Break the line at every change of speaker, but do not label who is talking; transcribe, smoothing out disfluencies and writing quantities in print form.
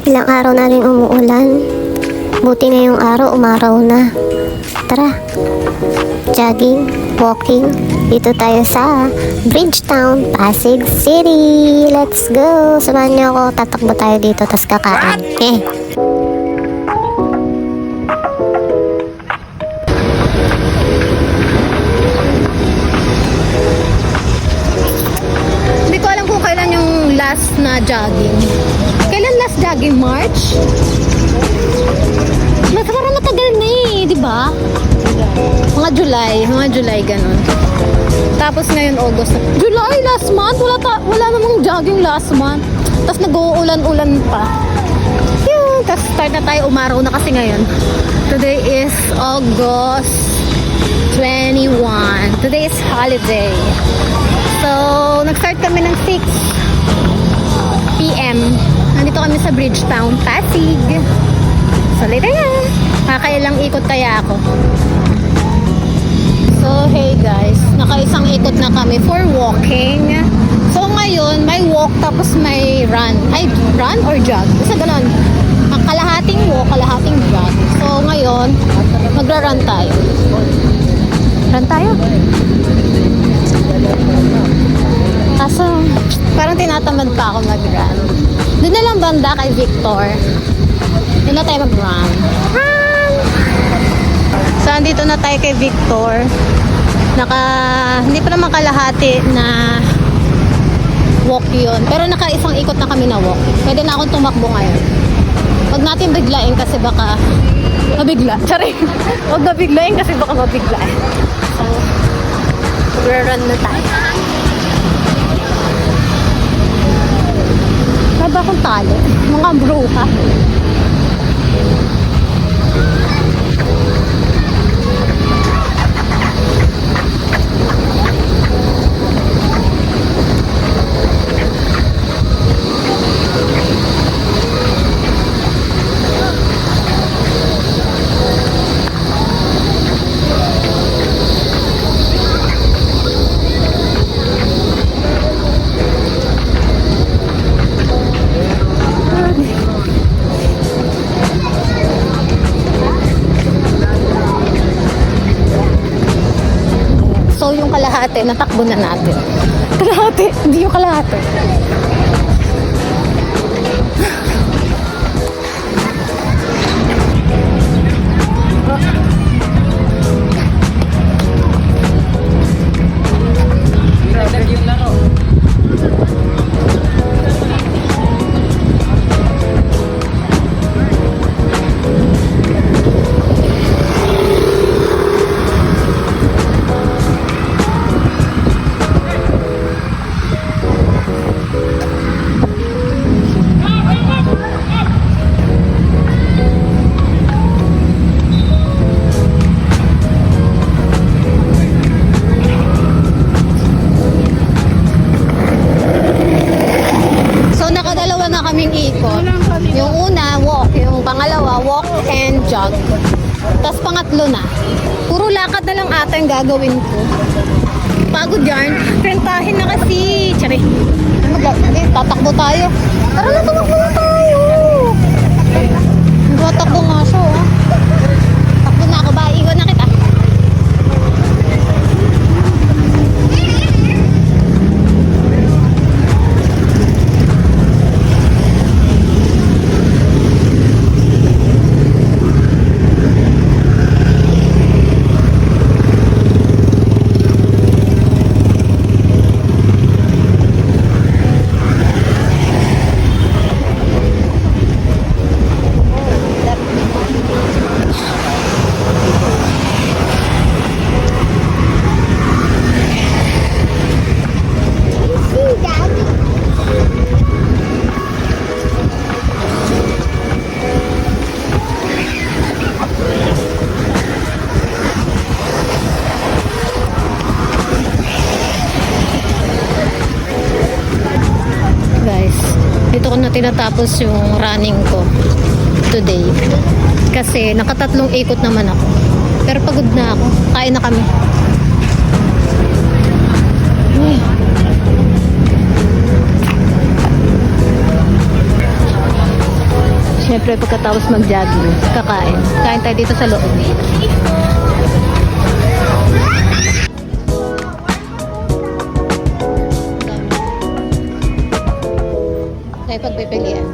Ilang araw na rin umuulan. Buti ngayong araw, umaraw na. Tara, jogging, walking. Dito tayo sa Bridgetown, Pasig City. Let's go! Samahan niyo ako, tatakbo tayo dito, tas kakain.
Hindi ko alam kung kailan yung last na jogging. Kailan last jogging? March? Parang matagal na eh, di ba? Mga July, ganun. Tapos ngayon August. July, last month? Wala namang jogging last month. Tapos nag-uulan-ulan pa. Yun, tapos start na tayo, umaraw na kasi ngayon. Today is August 21. Today is holiday. So, nag-start kami ng 6 PM. Nandito kami sa Bridgetown, Pasig. So, later na. Kakailang ikot kaya ako. So, hey guys. Nakaisang ikot na kami for walking. So, ngayon, may walk tapos may run. Ay, run or jog? Isa ganon. Kalahating walk, kalahating jog. So, ngayon, magra-run tayo. Run tayo. Kaso, parang tinatamad pa ako mag-run. Doon na lang banda kay Victor. Doon na tayo mag-run. Run! So, andito na tayo kay Victor. Hindi pa naman kalahati na walk yun. Pero naka-isang ikot na kami na walk. Pwede na akong tumakbo ngayon. Huwag natin biglain kasi baka mabigla. Sorry. Huwag na biglain kasi baka mabigla. So, mag-run na tayo. Haba akong talo. Mga bruha. So, yung kalahati, natakbo na natin. Kalahati, hindi yung kalahati. Yung una, walk. Yung pangalawa, walk and jog. Tapos pangatlo na. Puro lakad na lang ata yung gagawin ko. Pagod yarn. Rentahin na kasi. Tsari. Tatakbo tayo. Tara na, tumakbo na tayo. Tatakbo nga siya. Takbo na ako ba? Iwan na kita. Dito ko na tinatapos yung running ko today. Kasi nakatatlong ikot naman ako. Pero pagod na ako. Kain na kami. Siyempre, pagkatapos mag-jogging, kakain. Kain tayo dito sa loob. Tayo pagpipilian.